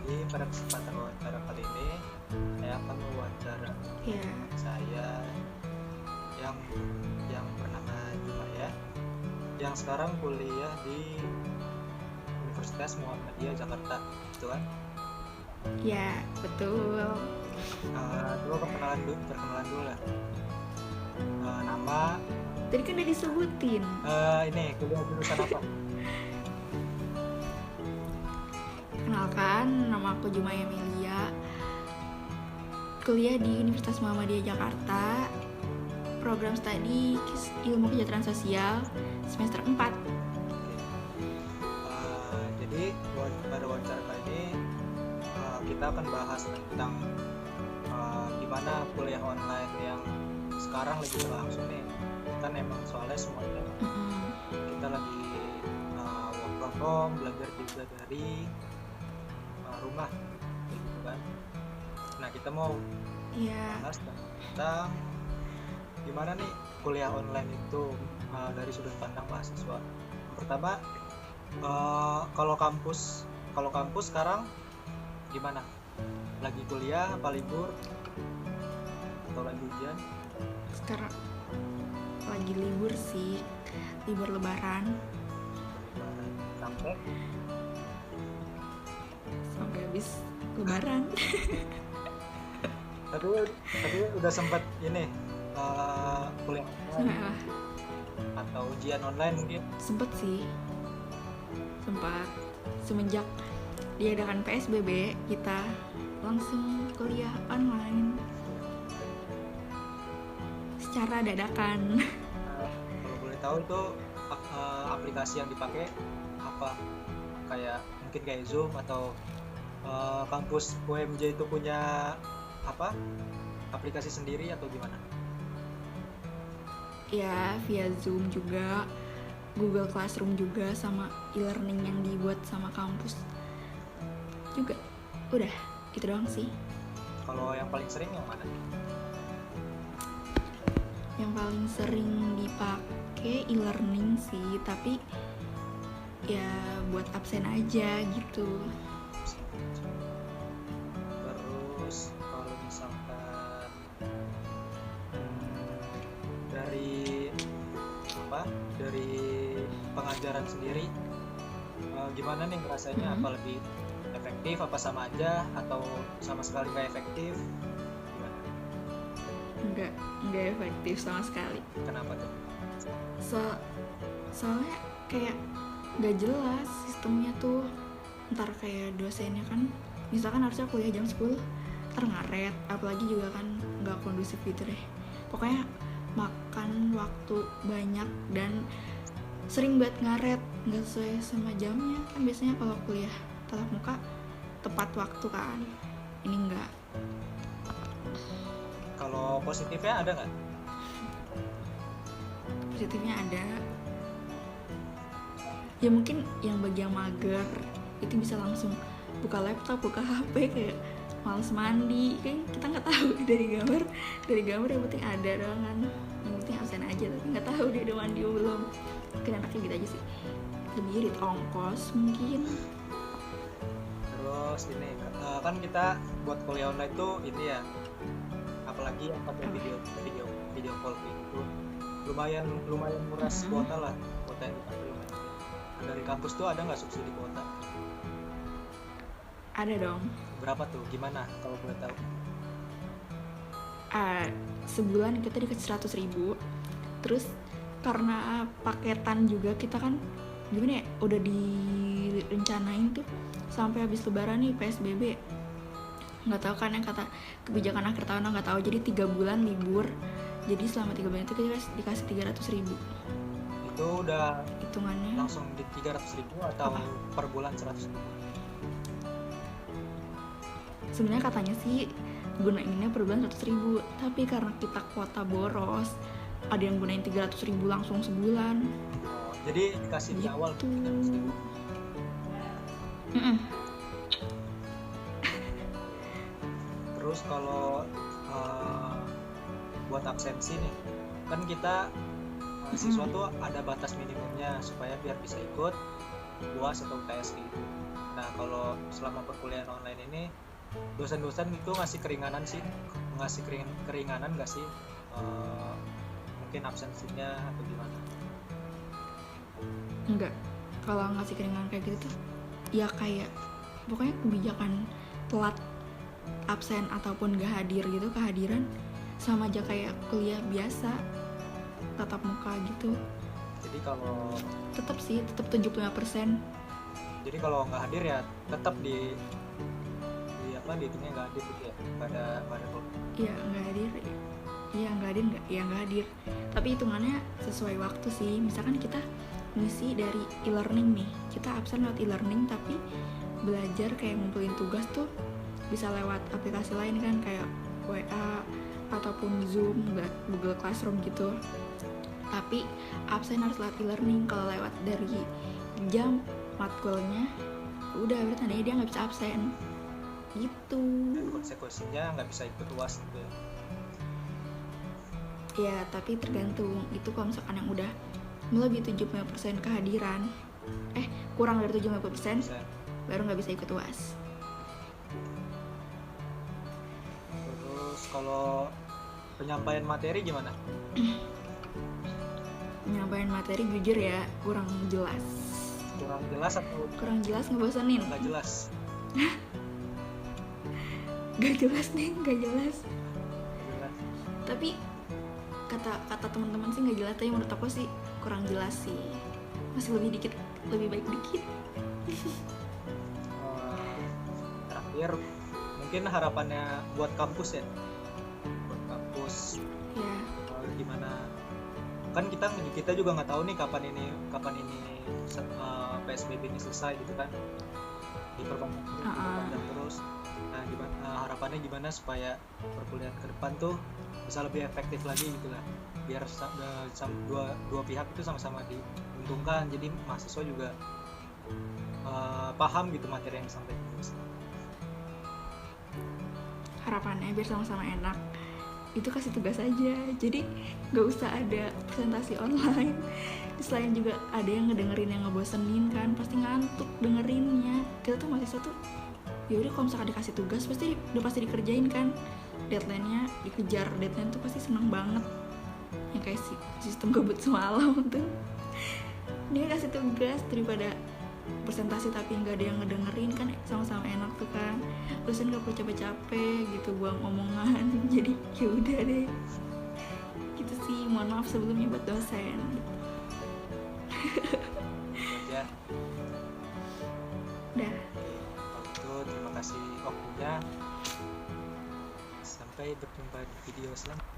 Jadi pada kesempatan wawancara kali ini saya akan mewawancara Ya, saya yang bernama Juma ya, yang sekarang kuliah di Universitas Muhammadiyah Jakarta, gitu kan? ya betul. Coba perkenalan dulu lah. Nama, Tadi kan udah disebutin. ini kuliah jurusan apa? Kenalkan, nama aku Jumaya Melia. Kuliah di Universitas Muhammadiyah Jakarta. Program studi Ilmu Kesejahteraan Sosial semester 4. Jadi pada wawancara kali ini kita akan bahas tentang gimana kuliah online yang sekarang lagi berlangsung nih. Kan emang soalnya semuanya kita lagi work from home, belajar juga dari rumah, gitu kan. Nah, kita mau Ya, bahas tentang gimana nih kuliah online itu dari sudut pandang mahasiswa. Pertama, kalau kampus sekarang gimana? Lagi kuliah apa libur atau lagi ujian? sekarang lagi libur sih. Libur lebaran Sampai sampai habis lebaran. tapi udah sempat ini kuliah online Sampai lah. atau ujian online mungkin? Sempet sih. Sempat semenjak diadakan PSBB kita langsung kuliah online secara dadakan. Kalau boleh tahu itu aplikasi yang dipakai apa? Mungkin kayak Zoom atau kampus UMJ itu punya apa? Aplikasi sendiri atau gimana? Ya via Zoom juga, Google Classroom juga, sama e-learning yang dibuat sama kampus juga. Udah itu doang sih. Kalau yang paling sering yang mana? Yang paling sering dipakai e-learning sih, tapi ya buat absen aja gitu. Terus kalau misalkan dari pengajaran sendiri, gimana nih rasanya? Apa lebih efektif, apa sama aja, atau sama sekali nggak efektif? Gimana? Nggak efektif sama sekali. Kenapa tuh? Soalnya kayak nggak jelas sistemnya tuh. Ntar kayak dosennya kan misalkan harusnya kuliah jam 10, ntar ngaret, apalagi juga kan nggak kondusif gitu deh. Pokoknya makan waktu banyak dan sering banget ngaret, nggak sesuai sama jamnya. Kan biasanya kalau kuliah tatap muka tepat waktu kan, ini enggak. Kalau positifnya ada nggak? Positifnya ada ya, mungkin yang bagi yang mager itu bisa langsung buka laptop, buka HP, kayak males mandi kan, kita nggak tahu dari gambar yang penting ada doang kan, yang penting absen aja, tapi nggak tahu dia udah mandi belum. Mungkin anaknya gitu aja sih, lebih irit ongkos mungkin. Terus ini kan kita buat kuliah online tuh ini ya, apalagi yang pakai video call itu lumayan nguras kuota lah, kuota yang dipakai lumayan. Dari kampus tuh ada nggak subsidi kuota? Ada dong. Berapa tuh? Gimana kalau boleh tahu? Sebulan kita dikasih 100.000. Terus karena paketan juga, kita kan gimana ya, udah direncanain tuh sampai habis lebaran nih PSBB. Nggak tahu kan yang kata kebijakan akhir tahun, nggak tahu. Jadi 3 bulan libur. Jadi selama 3 bulan itu kita dikasih 300.000. Itu udah Hitungannya langsung di 300.000 atau per bulan 100.000? sebenarnya katanya sih gunainnya per bulan 100.000, tapi karena kita kuota boros, ada yang gunain 300.000 langsung sebulan. Jadi dikasih di awal 300.000. Terus kalau buat absensi nih, kan kita siswa tuh ada batas minimumnya supaya biar bisa ikut UAS atau UTS gitu. Nah kalau selama perkuliahan online ini dosen-dosen itu ngasih keringanan nggak sih? Eh, Mungkin absensinya atau gimana? Enggak, kalau ngasih keringanan kayak gitu tuh ya kayak pokoknya kebijakan telat absen ataupun gak hadir gitu, kehadiran sama aja kayak kuliah biasa tatap muka gitu. Jadi kalau Tetap 75%. jadi kalau nggak hadir ya tetap di apa dihitungnya nggak hadir gitu ya pada Iya nggak hadir, iya nggak hadir, nggak hadir. Tapi hitungannya sesuai waktu sih. Misalkan kita ngisi dari e-learning nih, kita absen lewat e-learning tapi belajar kayak ngumpulin tugas tuh bisa lewat aplikasi lain kan, kayak WA ataupun Zoom, Google Classroom gitu. Tapi absen harus lewat e-learning. Kalau lewat dari jam matkulnya udah berarti tandanya dia nggak bisa absen gitu. dan konsekuensinya nggak bisa ikut UAS gitu ya. Ya tapi tergantung, itu kalau misalkan yang udah melebihi 75% kehadiran, kurang dari 75% Bisa. baru nggak bisa ikut UAS. Terus kalau penyampaian materi gimana? Penyampaian materi jujur ya kurang jelas. Kurang jelas atau Kurang jelas, ngebosenin. nggak jelas? Gak jelas nih, gak jelas. Jelas. Tapi kata teman-teman sih nggak jelas, tapi menurut aku sih kurang jelas sih. Masih lebih baik dikit. Terakhir mungkin harapannya buat kampus ya, buat kampus Ya, gimana, kan kita juga nggak tahu nih kapan ini PSBB ini selesai gitu kan, diperpanjang terus. Nah gimana harapannya gimana supaya perkuliahan ke depan tuh bisa lebih efektif lagi gitu lah, biar dua pihak itu sama-sama diuntungkan, jadi mahasiswa juga paham gitu materi yang disampaikan. harapannya biar sama-sama enak itu kasih tugas aja, jadi nggak usah ada presentasi online. Selain juga ada yang ngedengerin yang ngebosenin kan, pasti ngantuk dengerinnya. Kita tuh mahasiswa tuh ya udah kalau misalkan dikasih tugas pasti dikerjain kan, deadline-nya dikejar, deadline tuh pasti seneng banget. Yang kayak sistem gabut semalam tuh dia kasih tugas daripada presentasi tapi nggak ada yang ngedengerin kan, sama-sama enak tuh kan, dosen gak perlu capek-capek gitu buang omongan. Jadi ya udah deh gitu sih, mohon maaf sebelumnya buat dosen. Ya Dah, kalau gitu terima kasih waktunya, sampai berjumpa di video selanjutnya.